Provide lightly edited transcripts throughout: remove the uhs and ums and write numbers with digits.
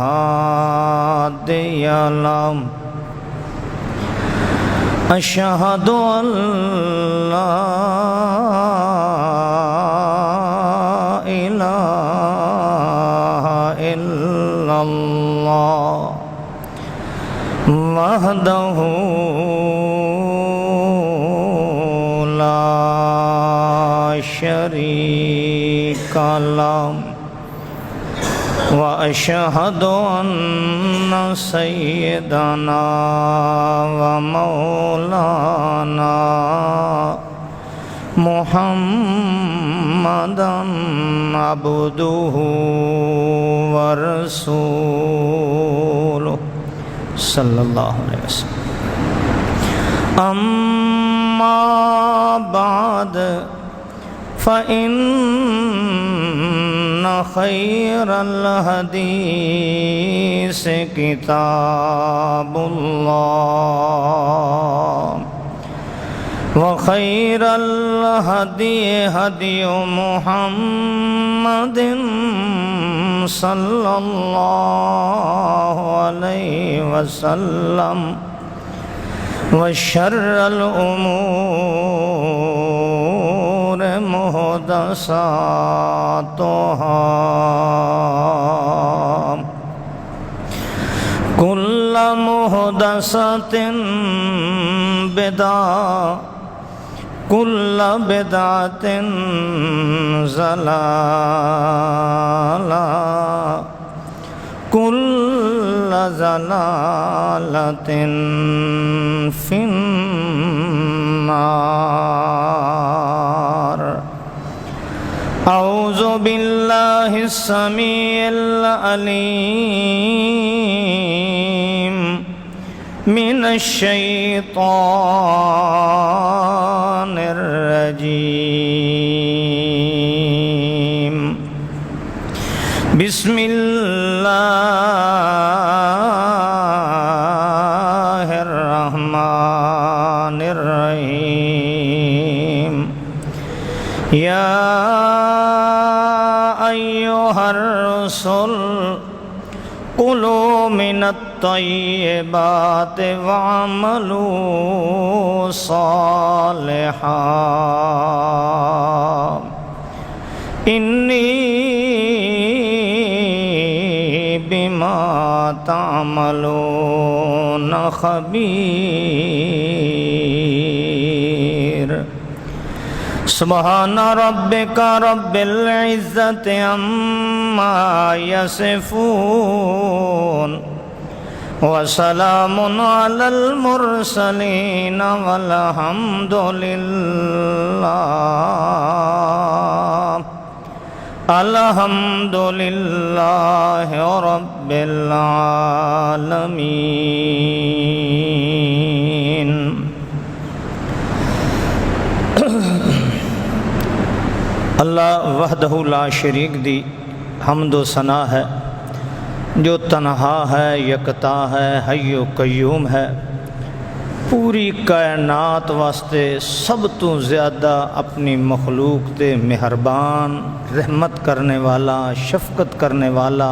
هادي له أشهد أن لا إله إلا الله وحده لا شريك له وأشهد أن سيدنا ومولانا محمدًا عبده ورسوله صلى الله عليه وسلم. أما بعد فإن خير الحديث كتاب الله وخير الهدي هدي محمد صلى الله عليه وسلم وشر الأمور محدثاتها كل محدثة بدعة كل بدعة ضلالة كل ضلالة في النار. أعوذ بالله السميع العليم من الشيطان الرجيم. بسم الله الرحمن الرحيم. يا أيها الرسل كلوا من الطيبات واعملوا صالحا إني بما تعملون خبير. سبحان ربك رب العزة عما يصفون وسلام على المرسلين والحمد لله رب العالمين. اللہ وحدہ لا شریک دی حمد و ثنا ہے جو تنہا ہے، یکتا ہے، حی و قیوم ہے. پوری کائنات واسطے سب تو زیادہ اپنی مخلوق تے مہربان، رحمت کرنے والا، شفقت کرنے والا،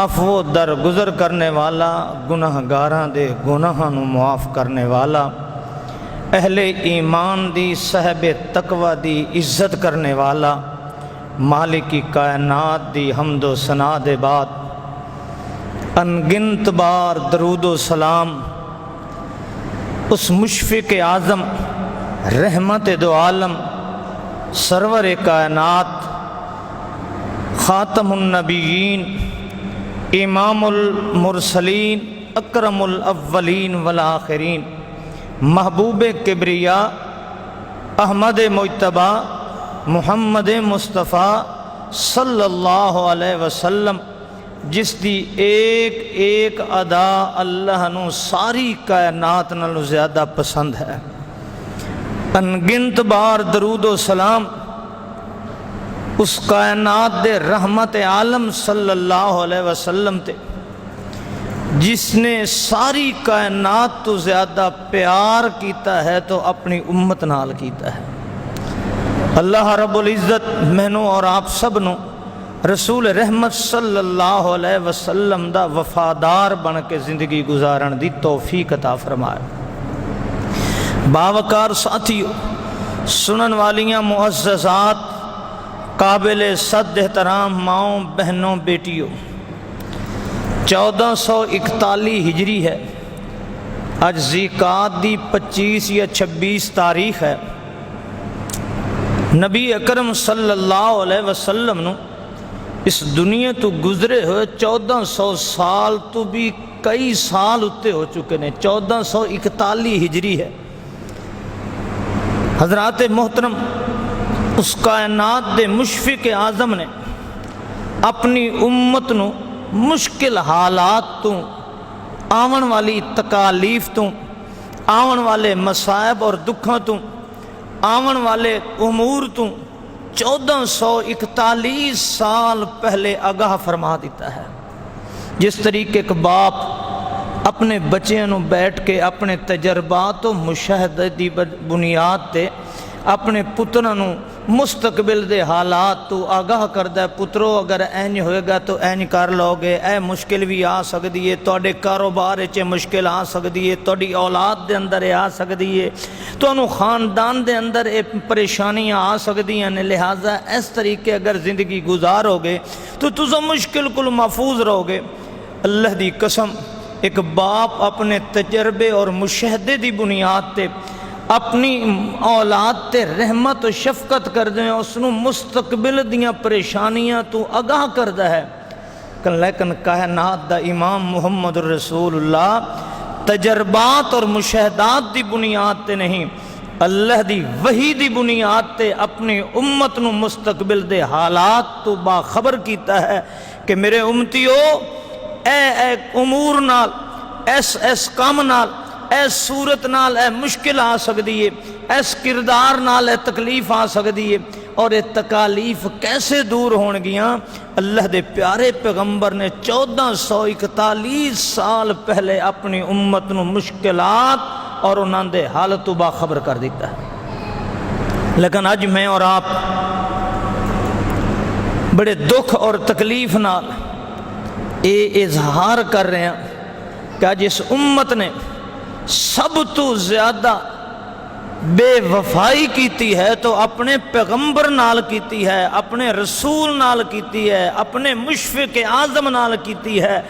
عفو درگزر کرنے والا، گناہگاراں دے گناہاں نو معاف کرنے والا، اہل ایمان دی، صاحب تقوی دی عزت کرنے والا، مالک کی کائنات دی حمد و ثنا دے بعد انگنت بار درود و سلام اس مشفق اعظم، رحمت دو عالم، سرور کائنات، خاتم النبیین، امام المرسلین، اکرم الاولین والآخرین، محبوب کبریا، احمد مجتبی، محمد مصطفیٰ صلی اللہ علیہ وسلم، جس دی ایک ایک ادا اللہ نو ساری کائنات نالوں زیادہ پسند ہے. انگنت بار درود و سلام اس کائنات دے رحمت عالم صلی اللہ علیہ وسلم تے جس نے ساری کائنات تو زیادہ پیار کیتا ہے تو اپنی امت نال کیتا ہے. اللہ رب العزت مینوں اور آپ سب نو رسول رحمت صلی اللہ علیہ وسلم دا وفادار بن کے زندگی گزارن دی توفیق عطا فرمائے۔ باوقار ساتھیو، سنن والیاں معززات، قابل صد احترام ماؤں بہنوں بیٹیوں، 1441 ہجری ہے، آج ذیقعد دی 25 یا 26 تاریخ ہے۔ نبی اکرم صلی اللہ علیہ وسلم نو اس دنیا تو گزرے ہوئے 1400 سال تو بھی کئی سال اتے ہو چکے نے، 1441 ہجری ہے۔ حضرات محترم، اس کائنات دے مشفق اعظم نے اپنی امت نو مشکل حالات تو، آون والی تکالیف تو، آون والے مصائب اور دکھاں تو، آون والے امور تو 1441 سال پہلے آگاہ فرما دیتا ہے۔ جس طریقے ایک باپ اپنے بچیاں نو بیٹھ کے اپنے تجربات و مشاہدے دی بنیاد تے اپنے پتراں نو مستقبل دے حالات تو آگاہ کردہ ہے، پترو اگر اینج ہوئے گا تو اینج کر لو گے، اے مشکل بھی آ سکتی ہے، توڑے کاروبار چے مشکل آ سکتی ہے، توڑی اولاد دے اندر آ سکتی ہے، تو انہوں خاندان دے اندر پریشانیاں آ سکتی ہیں، لہٰذا اس طریقے اگر زندگی گزارو گے تو تُسا مشکل کل محفوظ رہو گے۔ اللہ دی قسم، ایک باپ اپنے تجربے اور مشاہدے دی بنیاد تے اپنی اولاد تے رحمت و شفقت کر دیں، اس نو مستقبل دیاں پریشانیاں تو آگاہ کردہ ہے۔ لیکن کائنات دا امام محمد رسول اللہ تجربات اور مشاہدات دی بنیاد تے نہیں، اللہ دی وحی دی بنیاد تے اپنی امت نو مستقبل دے حالات تو باخبر کیتا ہے کہ میرے امتیو، اے امور نال، ایس کام نال، ایس صورت نال اے مشکل آ سکتی ہے، ایس کردار نال اے تکلیف آ سکتی ہے، اور اے تکالیف کیسے دور ہون گیاں؟ اللہ دے پیارے پیغمبر نے 1441 سال پہلے اپنی امت نو مشکلات اور انہاں دے حالت تو باخبر کر دیتا ہے۔ لیکن آج میں اور آپ بڑے دکھ اور تکلیف نال اے اظہار کر رہے ہیں کہ آج اس امت نے سب تو زیادہ بے وفائی کیتی ہے تو اپنے پیغمبر نال کیتی ہے، اپنے رسول نال کیتی ہے، اپنے مشفق اعظم نال کیتی ہے،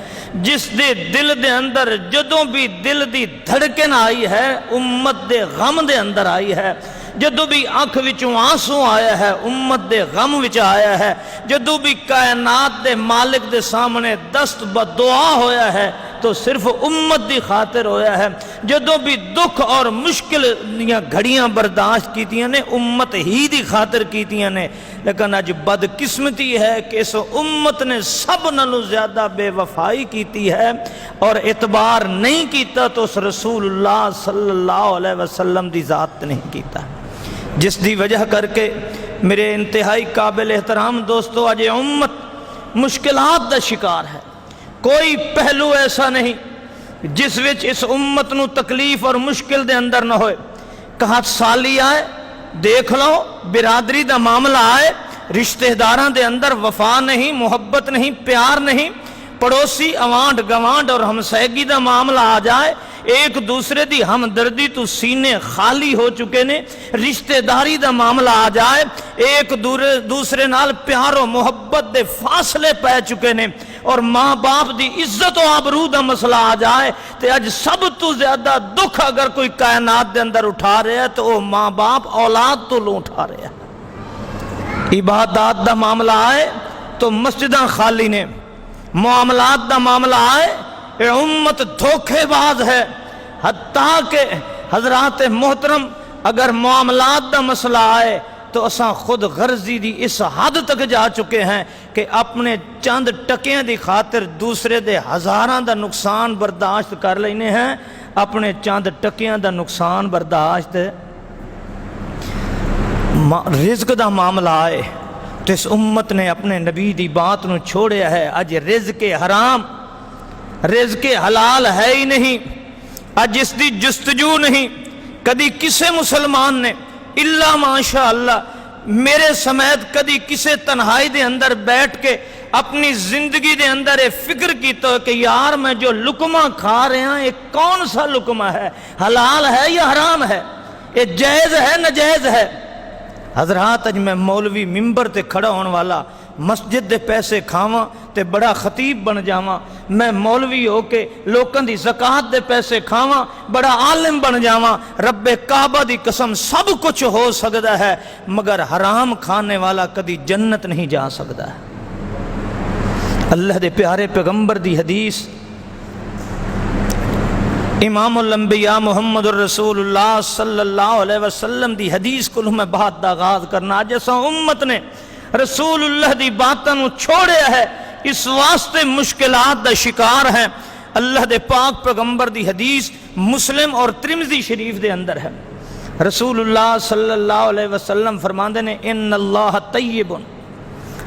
جس دے دل دے اندر جدوں بھی دل دی دھڑکن آئی ہے امت دے غم دے اندر آئی ہے، جدوں بھی آنکھ وچوں آنسو آیا ہے امت دے غم وچ آیا ہے، جدوں بھی کائنات دے مالک دے سامنے دست بدعا ہویا ہے تو صرف امت دی خاطر ہویا ہے، جدوں بھی دکھ اور مشکل دیاں گھڑیاں برداشت کیتیاں نے امت ہی دی خاطر کیتیاں نے۔ لیکن آج بدقسمتی ہے کہ اس امت نے سب نالوں زیادہ بے وفائی کیتی ہے اور اعتبار نہیں کیتا تو اس رسول اللہ صلی اللہ علیہ وسلم دی ذات نہیں کیتا، جس دی وجہ کر کے میرے انتہائی قابل احترام دوستو آج امت مشکلات دا شکار ہے۔ کوئی پہلو ایسا نہیں جس وچ اس امت نو تکلیف اور مشکل دے اندر نہ ہوئے۔ کہاں سالی آئے دیکھ لو، برادری دا معاملہ آئے، رشتہ داراں دے اندر وفا نہیں، محبت نہیں، پیار نہیں، پڑوسی اوانڈ گوانڈ اور ہمسائیگی دا معاملہ آ جائے، ایک دوسرے دی ہمدردی تو سینے خالی ہو چکے نے، رشتہ داری دا معاملہ آ جائے، ایک دوسرے نال پیار و محبت دے فاصلے پہ چکے نے، اور ماں باپ دی عزت و آبرو دا مسئلہ آ جائے تے اج سب تو زیادہ دکھ اگر کوئی کائنات دے اندر اٹھا رہے ہیں تو وہ ماں باپ اولاد تو لوں اٹھا رہے ہیں۔ عبادات دا معاملہ آئے تو مسجداں خالی نے، معاملات دا معاملہ آئے اے امت دھوکے باز ہے، حتیٰ کہ حضرات محترم اگر معاملات دا مسئلہ آئے تو اساں خود غرضی دی اس حد تک جا چکے ہیں کہ اپنے چند ٹکیاں دی خاطر دوسرے دے ہزاراں دا نقصان برداشت کر لینے ہیں، اپنے چند ٹکیاں دا نقصان برداشت۔ رزق دا معاملہ آئے تو اس امت نے اپنے نبی دی بات نو چھوڑیا ہے، اج رزق حرام رزق حلال ہے ہی نہیں، اج اس دی جستجو نہیں، کدی کسے مسلمان نے الا ماشاء اللہ میرے سمیت کدی کسے تنہائی دے اندر بیٹھ کے اپنی زندگی دے اندر یہ فکر کی تو کہ یار میں جو لقمہ کھا رہے ہیں یہ کون سا لقمہ ہے، حلال ہے یا حرام ہے، یہ جائز ہے ناجائز ہے؟ حضرات اج میں مولوی ممبر تے کھڑا ہون والا مسجد دے پیسے کھاواں تے بڑا خطیب بن جاواں، میں مولوی ہو کے لوکاں دی زکوٰۃ دے پیسے کھاواں بڑا عالم بن جاواں، رب کعبہ دی قسم سب کچھ ہو سکتا ہے، مگر حرام کھانے والا کدی جنت نہیں جا سکتا ہے۔ اللہ دے پیارے پیغمبر دی حدیث، امام الانبیاء محمد الرسول اللہ صلی اللہ علیہ وسلم دی حدیث کو میں بات دا آغاز کرنا، جیسا امت نے رسول اللہ دی باتاں نو چھوڑیا ہے اس واسطے مشکلات دا شکار ہیں۔ اللہ دے پاک پیغمبر دی حدیث مسلم اور ترمذی شریف دے اندر ہے۔ رسول اللہ صلی اللہ علیہ وسلم فرماندے نے ان اللہ طیب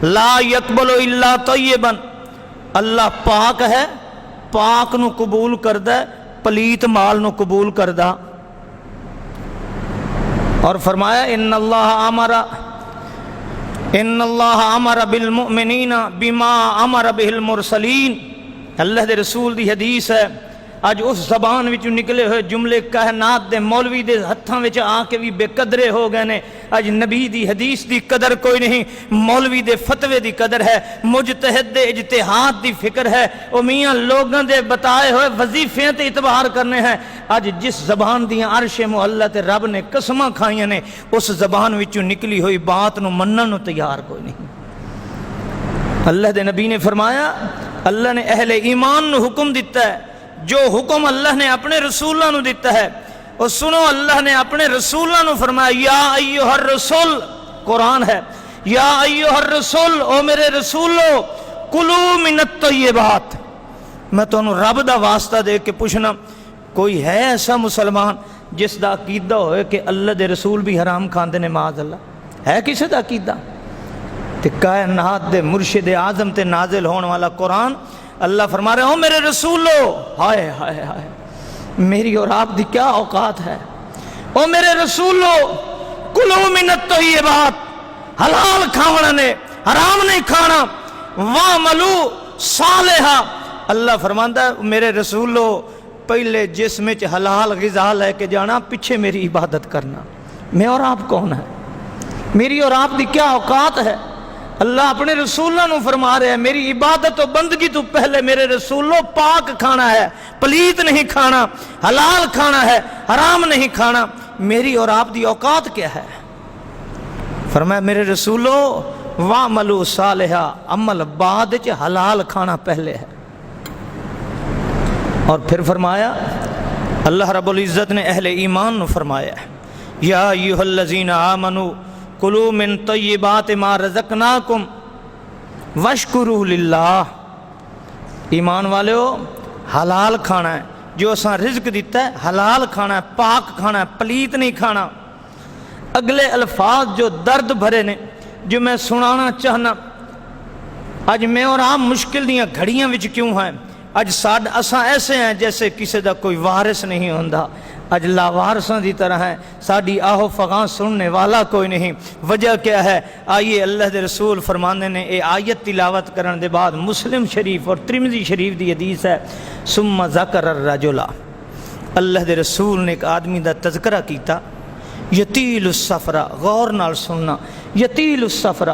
لا یقبل الا طیبا، اللہ پاک ہے، پاک نو قبول کردہ ہے، پلیت مال نو قبول کردہ۔ اور فرمایا ان اللہ امر بالمؤمنین بما امر به المرسلین، اللہ دے رسول دی حدیث ہے۔ اج اس زبان وچوں نکلے ہوئے جملے کائنات دے مولوی دے ہتھاں وچ آ کے بھی بے قدرے ہو گئے نے۔ اج نبی دی حدیث دی قدر کوئی نہیں، مولوی دے فتوے دی قدر ہے، مجتہد دے اجتہاد دی فکر ہے، او میاں لوگاں دے بتائے ہوئے وظیفے تے اعتبار کرنے ہیں۔ اج جس زبان دیاں عرش معلّہ تے رب نے قسماں کھائیاں نے، اس زبان وچوں نکلی ہوئی بات نو منن نو تیار کوئی نہیں۔ اللہ دے نبی نے فرمایا، اللہ نے اہل ایمان نو حکم دیتا ہے، جو حکم اللہ نے اپنے رسولوں نو دیتا ہے، اور سنو اللہ نے اپنے رسولوں نو فرمایا یا ایھا الرسول، قرآن ہے، یا ایھا الرسول، او میرے رسولو کلو من الطیبات۔ میں تو انہوں رب دا واسطہ دے کے پوچھنا، کوئی ہے ایسا مسلمان جس دا عقیدہ ہوئے کہ اللہ دے رسول بھی حرام کھاندے نے؟ معاذ اللہ، ہے کسی دا عقیدہ؟ تے کائنات دے مرشد اعظم تے نازل ہون والا قرآن، اللہ فرما رہے ہو میرے رسولو، ہائے ہائے ہائے میری اور آپ دی کیا اوقات ہے، او میرے رسولو کلو من الطیبات، حلال کھاونا نے، حرام نہیں کھانا، وعملو صالحا، اللہ فرماندا ہے میرے رسولو پہلے جسم وچ حلال غذا لے کے جانا، پیچھے میری عبادت کرنا۔ میں اور آپ کون ہے؟ میری اور آپ دی کیا اوقات ہے؟ اللہ اپنے رسولوں نو فرما رہے ہیں میری عبادت و بندگی تو پہلے میرے رسولوں پاک کھانا ہے، پلیت نہیں کھانا، حلال کھانا ہے، حرام نہیں کھانا۔ میری اور آپ دی اوقات کیا ہے؟ فرمایا میرے رسولوں وعملوا صالحا، عمل بعد چ حلال کھانا پہلے ہے۔ اور پھر فرمایا اللہ رب العزت نے اہل ایمان نو فرمایا یا ایھا الذین آمنوا کلوا من طیبات ما رزقناکم واشکروا للہ، ایمان والےو حلال کھانا ہے، جو اساں رزق دیتا ہے حلال کھانا ہے، پاک کھانا ہے، پلیت نہیں کھانا۔ اگلے الفاظ جو درد بھرے نے، جو میں سنانا چاہنا، اج میں اور آپ مشکل دیاں گھڑیاں وچ کیوں ہیں؟ اج اساں ایسے ہیں جیسے کسی دا کوئی وارث نہیں ہوندا، اج لاوارثاں دی طرح ہیں، ساڈی آہو فغاں سننے والا کوئی نہیں۔ وجہ کیا ہے؟ آئیے اللہ دے رسول فرماندے نے، اے آیت تلاوت کرن دے بعد مسلم شریف اور ترمذی شریف دی حدیث ہے، ثم ذکر الرجل، اللہ دے رسول نے ایک آدمی دا تذکرہ کیتا، یطیل السفر، غور نال سننا، یطیل السفر،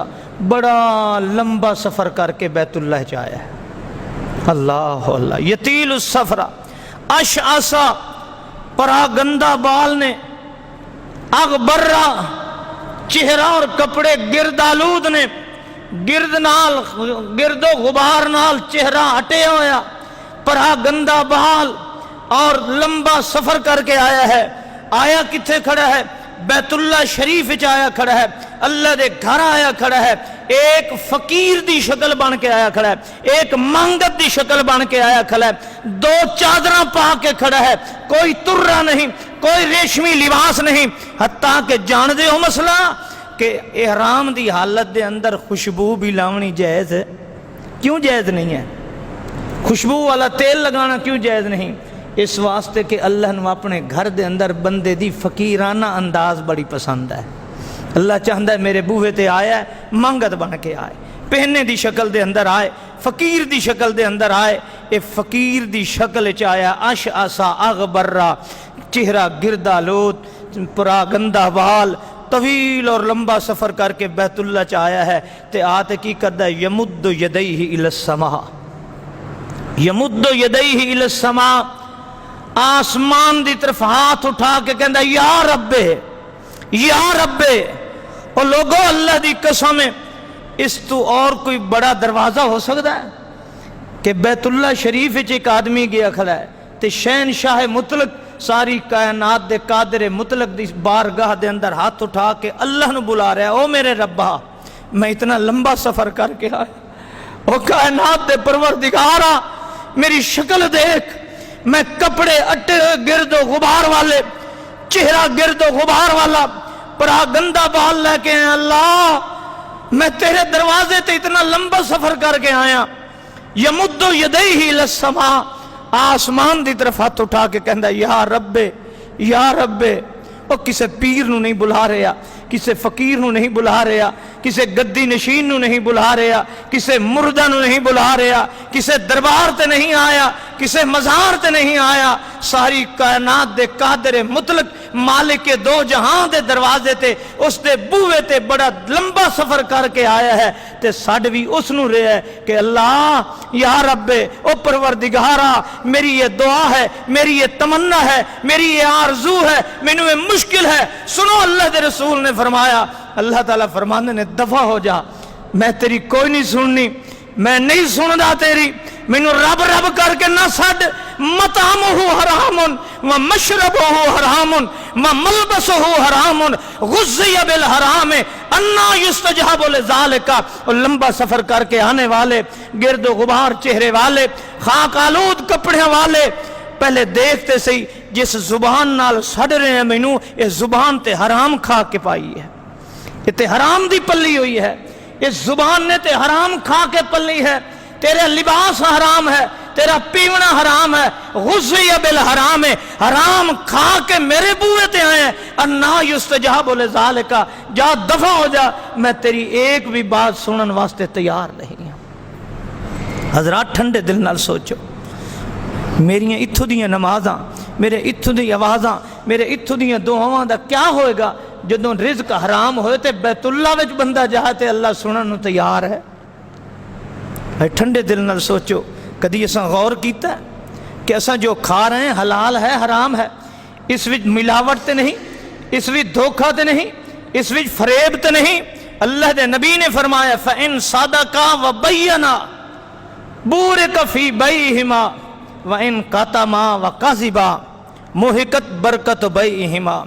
بڑا لمبا سفر کر کے بیت اللہ چ آیا ہے، اللہ اللہ، یطیل السفر، اشعثا، پراگندہ بال نے، اغبرہ، چہرہ اور کپڑے گرد آلود نے، گرد و غبار نال چہرہ ہٹے ہویا، پراگندہ بال اور لمبا سفر کر کے آیا ہے۔ آیا کتھے کھڑا ہے؟ بیت اللہ شریف وچ آیا کھڑا ہے، اللہ دے گھر آیا کھڑا ہے، ایک فقیر دی شکل بن کے آیا کھڑا ہے، ایک مانگت دی شکل بن کے آیا کھڑا ہے، دو چادراں پا کے کھڑا ہے، کوئی ترہ نہیں، کوئی ریشمی لباس نہیں، حتیٰ کہ جان دے ہو مسئلہ کہ احرام دی حالت دے اندر خوشبو بھی لاونی جائز ہے؟ کیوں جائز نہیں ہے؟ خوشبو والا تیل لگانا کیوں جائز نہیں؟ اس واسطے کہ اللہ نے اپنے گھر دے اندر بندے دی فقیرانہ انداز بڑی پسند ہے۔ اللہ چاہتا ہے میرے بوہے تے آیا ہے منگت بن کے آئے، پہنے دی شکل دے اندر آئے، فقیر دی شکل دے اندر آئے۔ اے فقیر دی شکل چایا اش آسا اغبرہ، چہرہ گردہ لوت، پرا گندہ بال، طویل اور لمبا سفر کر کے بیت اللہ چایا ہے تے آتے کی کردا ہے یمد یدیہ الی السماء، یمد یدیہ الی السماء، آسمان دی طرف ہاتھ اٹھا کے کہندا یا رب یا رب۔ اور لوگوں اللہ دی قسم اس تو اور کوئی بڑا دروازہ ہو سکتا ہے کہ بیت اللہ شریف ایک آدمی گیا کھڑا ہے تے شہنشاہ مطلق ساری کائنات دے قادر مطلق دی بارگاہ دے اندر ہاتھ اٹھا کے اللہ نو بلا رہا ہے، او میرے ربا میں اتنا لمبا سفر کر کے آیا، او کائنات دے پروردگارا میری شکل دیکھ، میں کپڑے اٹے گرد و غبار والے، چہرہ گرد و غبار والا، پرا گندہ بال لے کے آیا، اللہ میں تیرے دروازے تے اتنا لمبا سفر کر کے آیا۔ یمد یدیہ الی السماء، آسمان دی طرف ہاتھ اٹھا کے کہندا یا رب یا رب۔ او کسے پیر نو نہیں بلا رہا، کسے فقیر نو نہیں بلا رہا، کسے گدی نشین نو نہیں بلا رہا، کسے مردہ نو نہیں بلا رہا، کسے دربار تے نہیں آیا، کسے مزار تے نہیں آیا، ساری کائنات دے قادر مطلق مالک دو جہاں دے دروازے تے اس دے بوئے تے بڑا لمبا سفر کر کے آیا ہے تے ساڈ بھی اس نو رہا ہے کہ اللہ یا رب او پروردگارا میری یہ دعا ہے، میری یہ تمنا ہے، میری یہ آرزو ہے، مینوں یہ مشکل ہے۔ سنو اللہ دے رسول نے فرمایا، اللہ تعالیٰ فرمانے نے دفع ہو جا، میں تیری کوئی نہیں سننی، میں نہیں سندا تیری، مینوں رب رب کر کے نہ سڈ۔ مطعمہ حرام ومشربہ حرام وملبسہ حرام غذی بالحرام انا یستجاب لذالک۔ اور لمبا سفر کر کے آنے والے، گرد و غبار چہرے والے، خاک آلود کپڑے والے، پہلے دیکھتے سہی جس زبان نال سڑ رہے ہیں مینوں اس زبان تے حرام کھا کے پائی ہے، یہ تے حرام دی پلی ہوئی ہے، اس زبان نے تے حرام کھا کے پلی ہے، تیرے لباس حرام ہے، تیرا پیونا حرام ہے، غذی بالحرام، حرام کھا کے میرے بوئے تے آئے ہیں، انا یستجاب لذالک، جا دفع ہو جا، میں تیری ایک بھی بات سنن واسطے تیار نہیں ہوں۔ حضرات ٹھنڈے دل نال سوچو، میریاں اتھوں دیاں نمازاں، میرے اتھوں دی آوازاں، میرے اتھوں دیاں دعاواں دا کیا ہوئے گا جدوں رزق حرام ہوئے تے بیت اللہ وچ بندہ جائے تے اللہ سنن نو تیار ہے۔ اے ٹھنڈے دل نال سوچو، کدی اساں غور کیتا ہے کہ اساں جو کھا رہے ہیں حلال ہے حرام ہے، اس وچ ملاوٹ تے نہیں، اس وچ دھوکہ تے نہیں، اس وچ فریب تے نہیں۔ اللہ دے نبی نے فرمایا فَإِن صَدَقَا وَبَيَّنَا بُورِكَ فِي بَيْعِهِمَا وَإِن كَتَمَا وَكَذِبَا مُحِقَتْ بَرَكَتُ بَيْعِهِمَا۔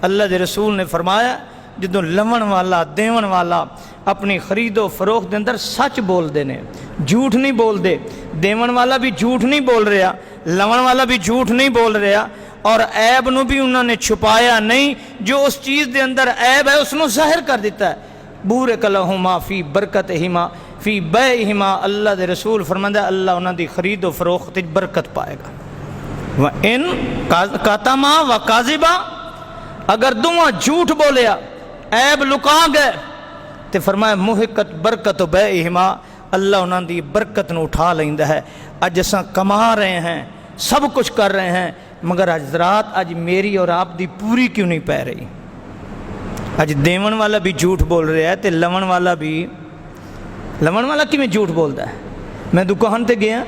اللہ دے رسول نے فرمایا جدوں لون والا دیون والا اپنی خرید و فروخت دے اندر سچ بول دینے، جھوٹ نہیں بول دے، دیون والا بھی جھوٹ نہیں بول رہا، لون والا بھی جھوٹ نہیں بول رہا، اور عیب نو بھی انہوں نے چھپایا نہیں، جو اس چیز دے اندر عیب ہے اس نو ظاہر کر دیتا ہے۔ بورک لہما فی برکتہما فی بیعہما، اللہ دے رسول فرماندہ ہے اللہ انہوں دی خرید و فروخت برکت پائے گا۔ وَإِن کَتَمَا وَكَذِبَا، اگر دونوں جھوٹ بولیا، عیب لکا گئے، تے فرمایا محقت برکت بیعہما، اللہ انہوں دی برکت نو اٹھا لیندہ ہے۔ اج اساں کما رہے ہیں، سب کچھ کر رہے ہیں، مگر اج رات اج میری اور آپ دی پوری کیوں نہیں پہ رہی؟ اج دیون والا بھی جھوٹ بول رہا ہے تے لون والا کیویں جھوٹ بولتا ہے؟ میں دکان تے گیا،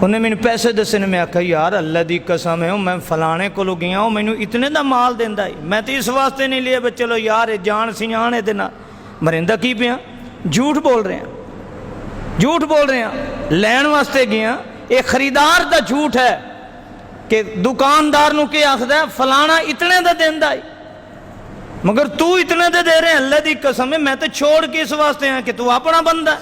انہیں میں پیسے دسے نے، میں آکھا یار اللہ دی قسم ہے میں فلانے کو لو گیا ہوں، میں نے اتنے دا مال دیندہ ہی، میں تو اس واسطے نہیں لیا بے چلو یار جان سی آنے دینا، مرندہ کی پیا؟ جھوٹ بول رہے ہیں، جھوٹ بول رہے ہیں۔ لین واسطے گیا، ایک خریدار دا جھوٹ ہے کہ دکاندار نو کے آخدہ ہے فلانا اتنے دا دیندہ ہی، مگر تو اتنے دے رہے ہیں، اللہ دی قسم ہے میں تو چھوڑ کے اس واسطے ہیں کہ تو اپنا بندہ ہے،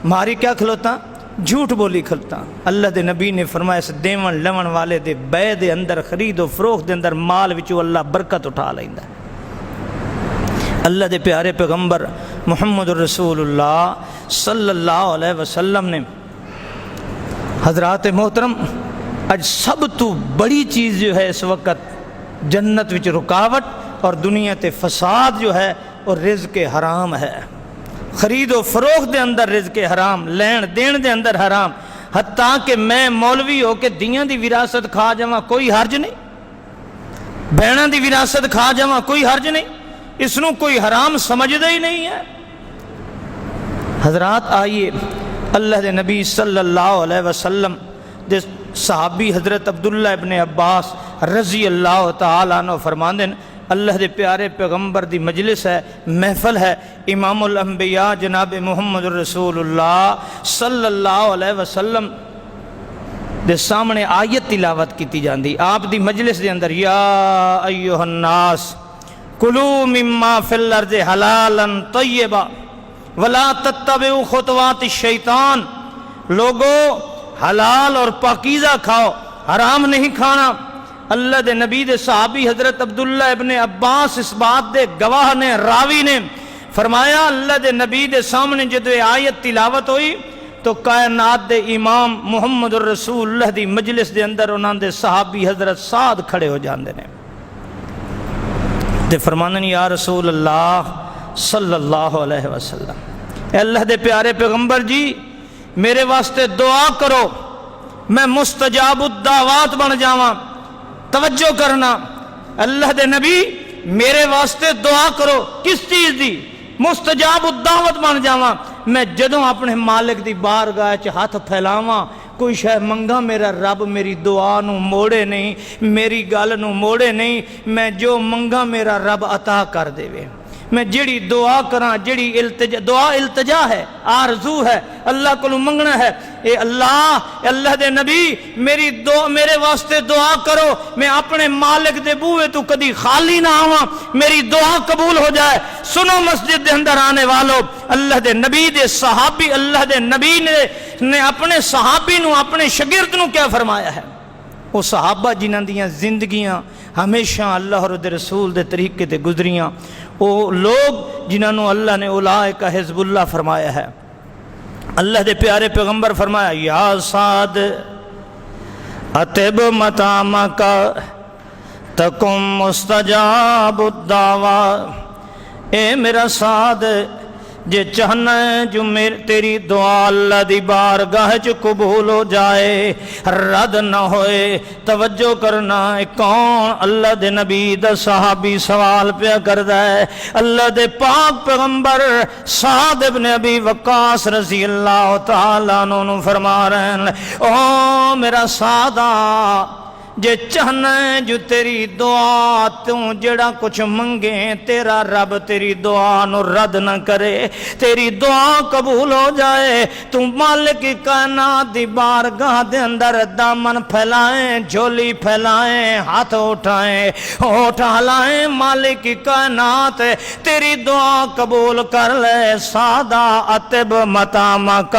ماری کیا کھلوتا؟ جھوٹ بولی کھلتا۔ اللہ دے نبی نے فرمایا اس دیون لون والے دے بے دے اندر خرید و فروخت دے اندر مال وچوں اللہ برکت اٹھا لیندا ہے۔ اللہ دے پیارے پیغمبر محمد رسول اللہ صلی اللہ علیہ وسلم نے، حضرات محترم اج سب تو بڑی چیز جو ہے اس وقت جنت وچ رکاوٹ اور دنیا تے فساد جو ہے اور رزق حرام ہے، خرید و فروخت دے اندر رزق حرام، لین دین دے اندر حرام، حتیٰ کہ میں مولوی ہو کے دیاں دی وراثت کھا جاواں کوئی حرج نہیں، بہناں دی وراثت کھا جاواں کوئی حرج نہیں، اس نو کوئی حرام سمجھدا ہی نہیں ہے۔ حضرات آئیے اللہ دے نبی صلی اللہ علیہ وسلم دے صحابی حضرت عبداللہ ابن عباس رضی اللہ تعالیٰ عنہ فرماندے ہیں، اللہ دے پیارے پیغمبر دی مجلس ہے، محفل ہے، امام الانبیاء جناب محمد رسول اللہ صلی اللہ علیہ وسلم دے سامنے آیت تلاوت کیتی جاندی، آپ دی مجلس دے اندر یا ایہا الناس کلو مما فی الارض حلالا طیبا ولا تتبعوا خطوات الشیطان، لوگو حلال اور پاکیزہ کھاؤ، حرام نہیں کھانا۔ اللہ دے نبی دے صحابی حضرت عبداللہ ابن عباس اس بات دے گواہ نے، راوی نے فرمایا اللہ دے نبی دے سامنے جدو آیت تلاوت ہوئی تو کائنات دے امام محمد الرسول اللہ دی مجلس دے اندر انہاں دے صحابی حضرت سعد کھڑے ہو جاندے نے تے فرماندے یا رسول اللہ صلی اللہ علیہ وسلم، اے اللہ دے پیارے پیغمبر جی میرے واسطے دعا کرو میں مستجاب الدعوات بن جاواں۔ توجہ کرنا، اللہ دے نبی میرے واسطے دعا کرو، کس چیز دی؟ مستجاب الدعوت بن جاواں، میں جدوں اپنے مالک دی بارگاہ چ ہاتھ پھیلاواں کوئی شے منگا میرا رب میری دعا نو موڑے نہیں، میری گل نو موڑے نہیں، میں جو منگا میرا رب عطا کر دے وے۔ میں جڑی دعا کراں، جڑی دعا التجا ہے، آرزو ہے، اللہ کو منگنا ہے، اے اللہ دے نبی میرے واسطے دعا کرو، میں اپنے مالک دے بوئے تو کدی خالی نہ آواں، میری دعا قبول ہو جائے۔ سنو مسجد دے اندر آنے والوں، اللہ دے نبی دے صحابی، اللہ دے نبی نے اپنے صحابی نو، اپنے شاگرد نو کیا فرمایا ہے؟ وہ صحابہ جنہاں دیاں زندگیاں ہمیشہ اللہ اور دے رسول دے طریقے تے گزریاں، وہ لوگ جنہاں نو اللہ نے اولئک حزب اللہ فرمایا ہے۔ اللہ دے پیارے پیغمبر فرمایا یا سعد اطب مطامک تکم مستجاب الدعوات، اے میرا سعد جے چاہنا ہے جو تیری دعا اللہ دی بارگاہ چ قبول ہو جائے، رد نہ ہوئے۔ توجہ کرنا، کون؟ اللہ دے نبی دا صحابی سوال پیا کردا ہے۔ اللہ دے پاک پیغمبر سعد ابن ابی وقاص رضی اللہ تعالیٰ عنہ فرما رہے ہیں، او میرا سعدہ جے چاہنا ہے جو تیری دعا تو جڑا کچھ منگے تیرا رب تیری دعا نو رد نہ کرے، تیری دعا قبول ہو جائے، تو مالک کائنات دی بارگاہ دے اندر دامن پھیلائیں، جھولی پھیلائیں، ہاتھ اٹھائیں، ہوٹھ ہلائیں، مالک کائنات تیری دعا قبول کر لے۔ سادہ اطب مطامک،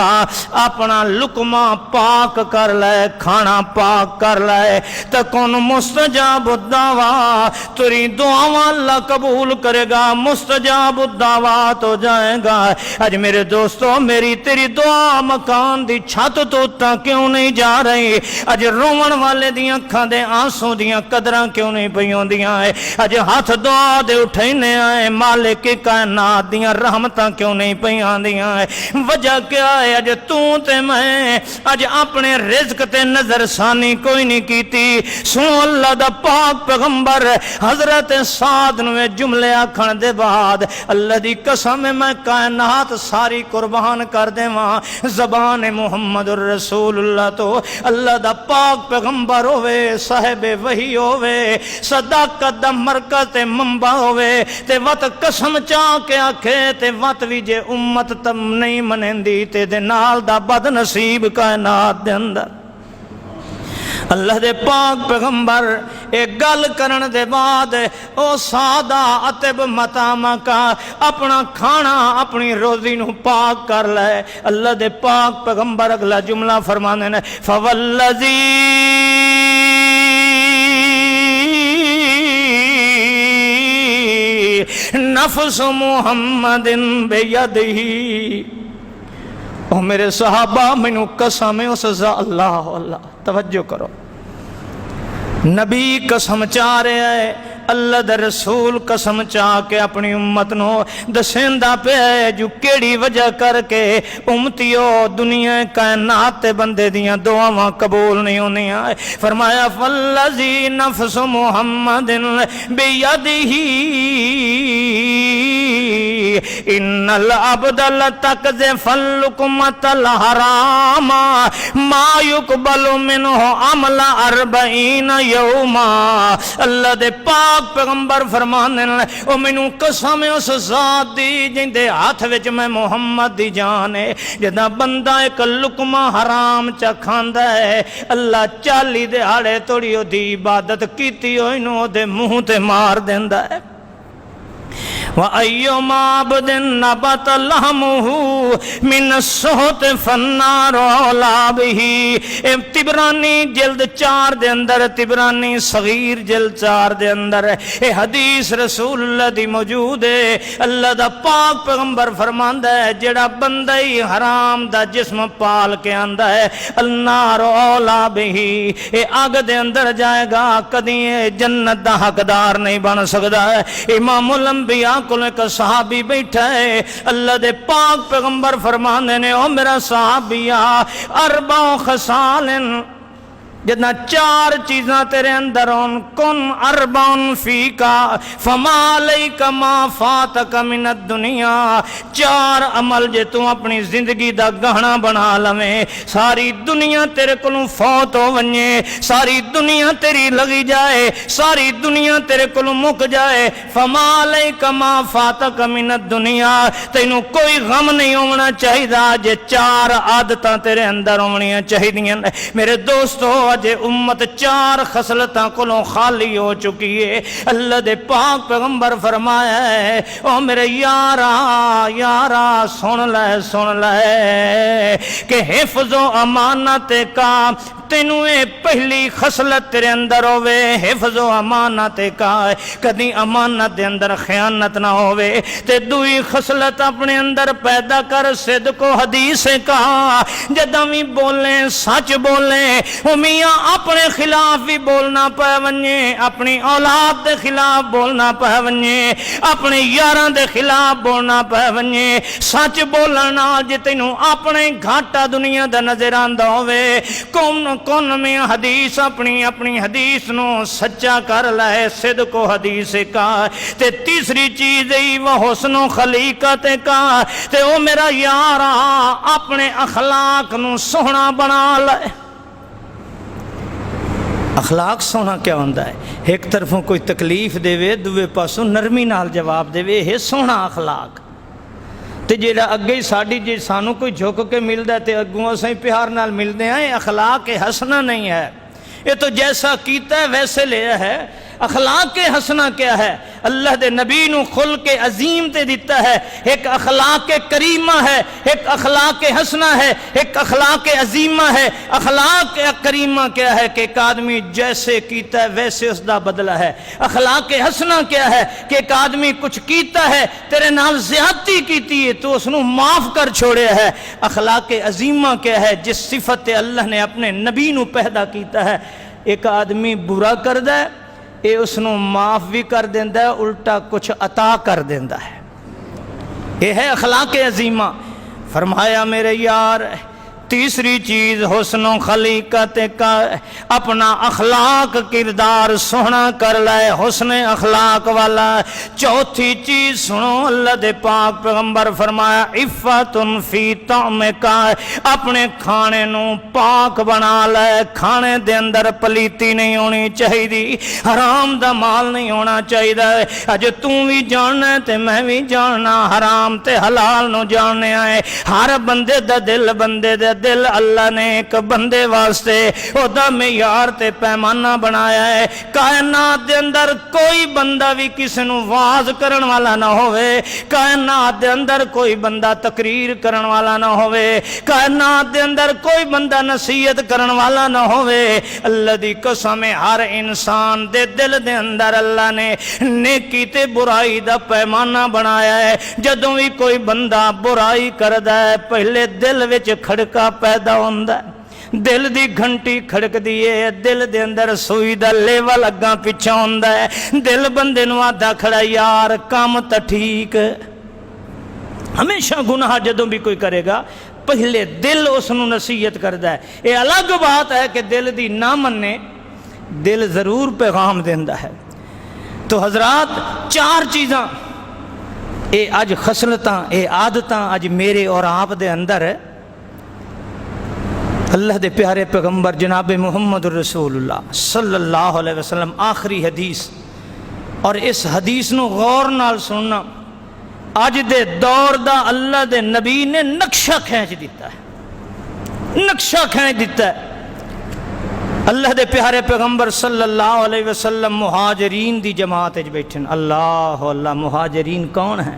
اپنا لقمہ پاک کر لے، کھانا پاک کر لے، تکن مستجاب الدعوات، تیری دعاواں اللہ قبول کرے گا، مستجاب الدعوات ہو جائے گا۔ آج میرے دوستو میری تیری دعا مکان دی چھت تو تا کیوں نہیں جا رہی؟ آج رومن والے دیاں کھاں دے آنسوں دیاں قدراں کیوں نہیں پیوں دیاں ہے؟ آج ہاتھ دعا دے اٹھائنے آئے مالک کائنات دیاں رحمتاں کیوں نہیں پیاں دیاں ہے؟ وجہ کیا ہے؟ آج تو تے میں آج اپنے رزق تے نظر ثانی کوئی نہیں کیتی۔ سنو اللہ دا پاک پیغمبر حضرت سعد نوے جملے آکھن دے بعد اللہ دی قسم میں کائنات ساری قربان کر دے ماں، زبان محمد الرسول اللہ تو اللہ دا پاک پیغمبر ہوئے، صاحب وحی ہوئے، صداقت دا مرکز تے منبع ہوئے، تے وط قسم چاہ کے آکھے تے وط بھی جے امت تم نہیں منندی تے دے نال دا بد نصیب کائنات دے اندر۔ اللہ دے پاک پیغمبر ایک گل کرن دے بعد او سادہ اطب مطامک، اپنا کھانا اپنی روزی نو پاک کر لے۔ اللہ دے پاک پیغمبر اگلا جملہ فرمانے نے فوالذی نفس محمد بیدہی، او میرے صحابہ مینوں قسم ہے اس اللہ توجہ کرو، نبی قسم چاہ رہے ہیں اللہ دے رسول قسم چاہ کے اپنی امت نو دسیندا پیا جو کیڑی وجہ کر کے امتیو دنیا کائنات تے بندے دیاں دعاواں قبول نہیں ہونیاں۔ فرمایا فالذی نفس محمد بیدہ ان العبد لتقذف اللقمۃ الحرام ما يقبل منه عمل 40 یوما۔ اللہ دے پاک پیغمبر فرماندے نے او مینوں قسم اس ذات دی جندے ہاتھ وچ میں محمد دی جان ہے، جدا بندہ ایک لقمہ حرام چا کھاندا ہے اللہ 40 دہاڑے توڑی او دی عبادت کیتی ہوئی نو دے منہ تے مار دیندا ہے۔ وَأَيُّمَا عَبْدٍ نَبَتَ لَحْمُهُ مِنَ السُّحْتِ فَالنَّارُ أَوْلَىٰ بِهِ۔ تبرانی جلد 4 دے اندر، تبرانی صغیر جلد 4 دے اندر اے حدیث رسول اللہ دی موجود ہے۔ اللہ دا پاک پیغمبر فرماندا ہے جڑا بندہ ہی حرام دا جسم پال کے آندا ہے النار أَوْلَىٰ بِهِ، اے آگ دے اندر جائے گا، کدی جنت دا حقدار نہیں بن سکدا ہے۔ امام الانبیاء کو ایک صحابی بیٹھا ہے، اللہ دے پاک پیغمبر فرمانے نے او میرا صحابیہ 4 خصال جتنا 4 چیزاں تیرے اندر ہون کن 4 فیکا فما علیک ما فاتک من الدنیا، 4 عمل جے تو اپنی زندگی دا گہنا بنا لویں، ساری دنیا تیرے کولوں فوت ہو ونجے، ساری دنیا تیری لگی جائے، ساری دنیا تیرے کولوں مک جائے، فما علیک ما فاتک من الدنیا، تینوں کوئی غم نہیں ہونا چاہیدا جے 4 عادتاں تیرے اندر ہونیاں چاہیدیاں۔ میرے دوستو اج امت 4 خصلتاں کولوں خالی ہو چکی ہے۔ اللہ دے پاک پیغمبر فرمایا ہے او میرے یارا سن لے کہ حفظ و امانت کا تینوں اے پہلی خصلت تیرے اندر ہووے، حفظ و امانت کا کدی امانت دے اندر خیانت نہ ہووے، تے دوئی خصلت اپنے اندر پیدا کر صدق و حدیث کا، جداں وی بولیں سچ بولیں، او میاں اپنے خلاف بھی بولنا پے ونجے، اپنی اولاد دے خلاف بولنا پے ونجے، اپنے یاراں دے خلاف بولنا پے ونجے، سچ بولن نال جے تینوں اپنے گھاٹا دنیا دا نظر آندا ہووے، کون میں حدیث اپنی حدیث نو سچا کر لے، صدق و حدیث کا، تے تیسری چیز ای وہ حسن و خلیقت کا، تے او میرا یارا اپنے اخلاق نو سونا بنا لے۔ اخلاق سونا کیا ہوندہ ہے؟ ایک طرفوں کوئی تکلیف دے وے، دوے پاسوں نرمی نال جواب دے وے، ہے سونا اخلاق۔ تے جیڑا اگے ہی ساڑی جی سانو کوئی جھک کے ملدا ہے تے اگوں اسیں پیار نال ملدے ہیں، اخلاق حسنہ نہیں ہے، یہ تو جیسا کیتا ہے ویسے لیا ہے۔ اخلاق حسنہ کیا ہے؟ اللہ دے نبی نو خلق عظیم تے دیتا ہے، ایک اخلاق کریمہ ہے، ایک اخلاق حسنہ ہے، ایک اخلاق عظیمہ ہے۔ اخلاق کریمہ کیا ہے کہ ایک آدمی جیسے کیتا ہے ویسے اس دا بدلہ ہے۔ اخلاق حسنہ کیا ہے کہ ایک آدمی کچھ کیتا ہے، تیرے نال زیادتی کیتی ہے تو اس نو معاف کر چھوڑے ہے۔ اخلاق عظیمہ کیا ہے؟ جس صفت اللہ نے اپنے نبی نو پیدا کیتا ہے، ایک آدمی برا کردہ ہے اے اس نو معاف بھی کر دیندہ ہے، الٹا کچھ عطا کر دیندہ ہے، یہ ہے اخلاق عظیمہ۔ فرمایا میرے یار تیسری چیز حسن و خلیقت کا، اپنا اخلاق کردار سونا کر لائے، حسن اخلاق والا۔ چوتھی چیز سنو، اللہ دے پاک پیغمبر فرمایا عفت فی طعم کا، اپنے کھانے نو پاک بنا لائے، کھانے دے اندر پلیتی نہیں ہونی چاہیے، حرام دا مال نہیں ہونا چاہیے۔ اج توں بھی جاننا تے میں بھی جاننا، حرام تے حلال نو جاننے آئے۔ ہر بندے دا دل اللہ نے ایک بندے واسطے او دا معیار تے پیمانہ بنایا ہے۔ کائنات دے اندر کوئی بندہ بھی کسی نو واز کرن والا نہ ہوئے، کائنات دے اندر کوئی بندہ تقریر کرن والا نہ ہوئے، کائنات دے اندر کوئی بندہ نصیحت کرن والا نہ ہوئے۔ اللہ دی قسم ہر انسان دے دل دے اندر اللہ نے نیکی تے برائی دا پیمانہ بنایا ہے۔ جدوں بھی کوئی بندہ برائی کردا ہے پہلے دل وچ کھڑکا پیدا ہوندا ہے، دل دی گھنٹی کھڑک دیئے، دل دے اندر سوئی دا لیول اگاں پچھا ہوندا ہے، دل بندے نو آدھا کھڑا یار کام تا ٹھیک۔ ہمیشہ گناہ جدوں بھی کوئی کرے گا پہلے دل اس نو نصیحت کردا ہے۔ یہ الگ بات ہے کہ دل دی نہ مننے، دل ضرور پیغام دیندا ہے۔ تو حضرات چار چیزاں اے اج خصلتاں اے عادتاں اج میرے اور آپ دے اندر اللہ دے پیارے پیغمبر جناب محمد رسول اللہ صلی اللہ علیہ وسلم آخری حدیث، اور اس حدیث نو غور نال سننا، اج دے دور دا اللہ دے نبی نے نقشہ کھینچ دیتا ہے، نقشہ کھینچ دیتا ہے۔ اللہ دے پیارے پیغمبر صلی اللہ علیہ وسلم مہاجرین دی جماعت وچ بیٹھن۔ اللہ اللہ، مہاجرین کون ہیں؟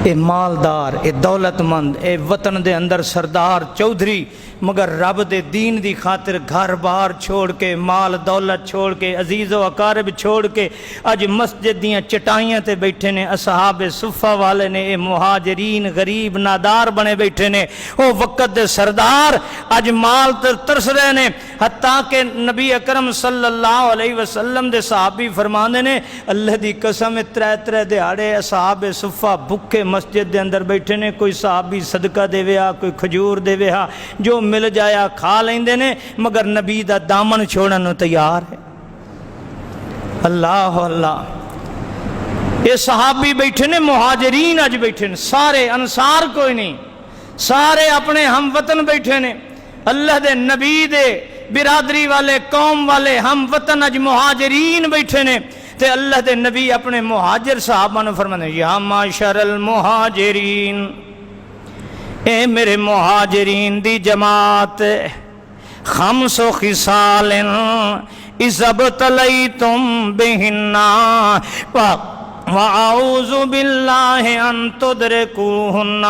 اے مالدار، اے دولت مند، اے وطن دے اندر سردار چودھری، مگر رب دے دین دی خاطر گھر بار چھوڑ کے، مال دولت چھوڑ کے، عزیز و اقارب چھوڑ کے اج مسجد دیاں چٹائیاں تے بیٹھے نے۔ اصحاب صفہ والے نے، اے مہاجرین غریب نادار بنے بیٹھے نے، او وقت دے سردار اج مال تے ترس رہے نے۔ حتیٰ کہ نبی اکرم صلی اللہ علیہ وسلم دے صحابی فرماندے نے، اللہ دی قسم ترے ترے دیہاڑے اصحاب صفہ بھکے مسجد دے اندر بیٹھے نے، کوئی صحابی صدقہ دے ویا، کوئی کھجور دے ویا، جو مل جایا کھا لیندے نے، مگر نبی دا دامن چھوڑن نو تیار ہے۔ اللہ اللہ، یہ صحابی بیٹھے نے، مہاجرین اج بیٹھے نے، سارے انصار کوئی نہیں، سارے اپنے ہم وطن بیٹھے نے، اللہ دے نبی دے برادری والے قوم والے ہم وطن اج مہاجرین بیٹھے نے۔ تے اللہ دے نبی اپنے مہاجر صحابہ نے فرمایا، یا معاشر المہاجرین، اے میرے مہاجرین دی جماعت، خمس خصال اذا ابتلیتم بہن وَأَعُوذُ بِاللَّهِ أَن تُدْرِكُوهُنَّ،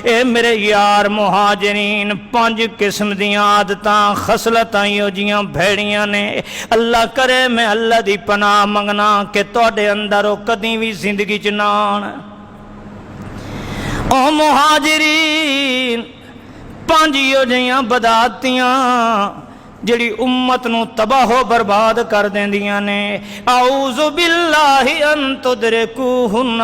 اے میرے یار مہاجرین، 5 قسم دیاں عادتاں خصلتاں یوجیاں بھیڑیاں نے، اللہ کرے میں اللہ دی پناہ منگنا کہ توڑے اندر او کدی بھی زندگی چ نہ آن۔ او مہاجرین، 5 یوجیاں بدعتیاں جڑی امت نو تباہ و برباد کر دیندیاں نے۔ اعوذ باللہ ان تدرکوہن،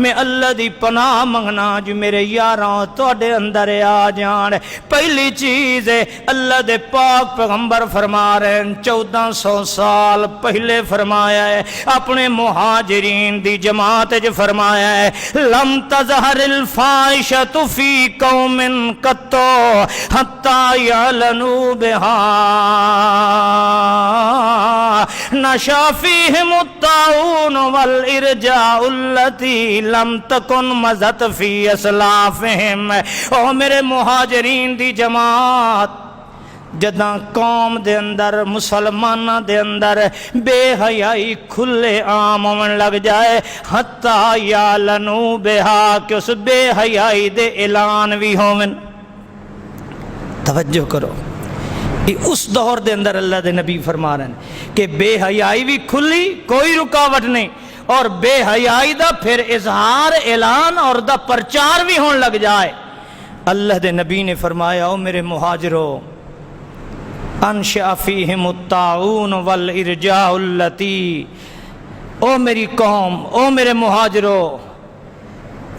میں اللہ دی پناہ منگنا جو میرے یاراں توڑے اندر آ جان۔ پہلی چیز ہے اللہ دے پاک پیغمبر فرما رہے ہیں، 1400 سال پہلے فرمایا ہے، اپنے مہاجرین دی جماعت جو فرمایا ہے، لم تظہر الفاحشۃ فی قوم قط حتی یعلنوا بہا نشا فیہم الطاعون والارجاء التي لم تکن مضت فی اسلافہم۔ او میرے مہاجرین دی جماعت، جداں قوم دے اندر مسلمانہ دے اندر بے حیائی کھلے عام ہونے لگ جائے، حتی یعلنوا بہا، کہ اس بے حیائی دے اعلان بھی ہومن۔ توجہ کرو، اس دور دے اندر اللہ دے نبی فرما رہے ہیں کہ بے حیائی بھی کھلی، کوئی رکاوٹ نہیں، اور بے حیائی دا پھر اظہار اعلان اور دا پرچار بھی ہون لگ جائے۔ اللہ دے نبی نے فرمایا، او میرے مہاجرو، انشأ فیہم الطاعون والارجاء التی، او میری قوم، او میرے مہاجرو،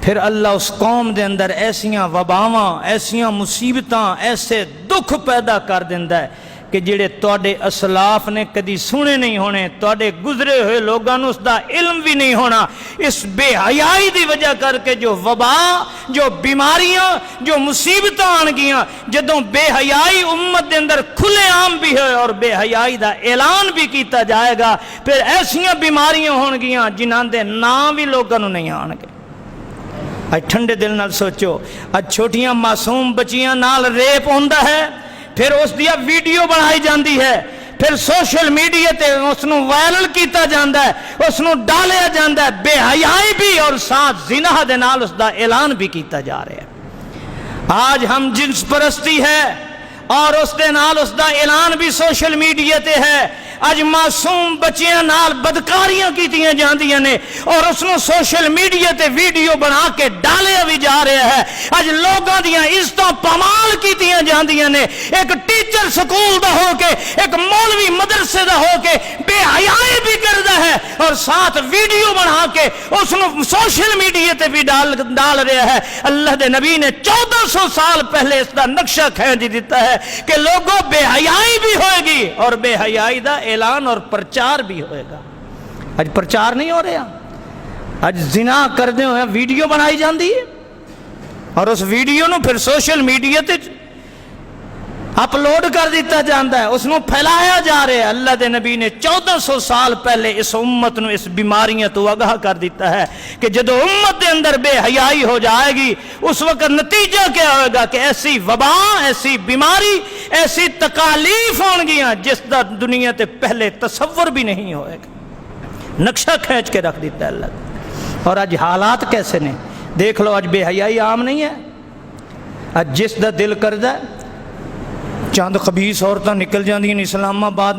پھر اللہ اس قوم دے اندر ایسیاں وباواں، ایسیاں مصیبتاں، ایسے دکھ پیدا کر دیندہ ہے کہ جڑے توڑے اسلاف نے کدی سنے نہیں ہونے، توڑے گزرے ہوئے لوگاں اس دا علم بھی نہیں ہونا۔ اس بے حیائی دی وجہ کر کے جو وبا، جو بیماریاں، جو مصیبتاں آن گیاں، جدوں بے حیائی امت دے اندر کھلے عام بھی ہے اور بے حیائی دا اعلان بھی کیتا جائے گا، پھر ایسیاں بیماریاں ہون گیاں جنہاں دے نام بھی لوگاں نوں نہیں آن گے۔ اج ٹھنڈے دل نال سوچو، اج چھوٹیاں معصوم بچیاں نال ریپ ہوندا ہے، پھر اس دیا ویڈیو بنائی جاندی ہے، پھر سوشل میڈیا تے اس نو وائرل کیتا جاندا ہے، اس نو ڈالیا جاندا ہے، بے حیائی بھی اور ساتھ زنا دے نال اس دا اعلان بھی کیتا جا رہا ہے۔ آج ہم جنس پرستی ہے اور اس دے نال اس دا اعلان بھی سوشل میڈیا تے ہے۔ اج معصوم بچیاں نال بدکاریاں کیتیاں جاندیاں نے اور اس نو سوشل میڈیا تے ویڈیو بنا کے ڈالیا بھی جا رہا ہے. اج لوگاں دیاں عزتاں پامال کیتیاں جاندیاں نے. ایک ٹیچر سکول دا ہو کے ایک مولوی مدرسے دا ہو کے بے حیائی بھی کردا ہے اور ساتھ ویڈیو بنا کے اس نو سوشل میڈیا تے بھی ڈال رہا ہے. اللہ دے نبی نے 1400 سال پہلے اس دا نقشہ کھینچ دیتا ہے کہ لوگوں بے حیائی بھی ہوئے گی اور بے حیائی دا اعلان اور پرچار بھی ہوئے گا. اج پرچار نہیں ہو رہا. اج زنا کردے ہوئے ویڈیو بنائی جاندی ہے اور اس ویڈیو نو پھر سوشل میڈیا تے اپلوڈ کر دیتا جاندہ ہے, اس نو پھیلایا جا رہا ہے. اللہ دے نبی نے 1400 سال پہلے اس امت نو اس بیماریاں تو آگاہ کر دیتا ہے کہ جدو امت دے اندر بے حیائی ہو جائے گی اس وقت نتیجہ کیا ہوئے گا کہ ایسی وبا, ایسی بیماری, ایسی تکالیف ہون گیاں جس دا دنیا تے پہلے تصور بھی نہیں ہوئے گا. نقشہ کھینچ کے رکھ دیتا ہے اللہ. اور آج حالات کیسے نے دیکھ لو. آج بے حیائی عام نہیں ہے. آج جس دا دل کردہ چاند خبیث عورتاں نکل جاندیاں اسلام آباد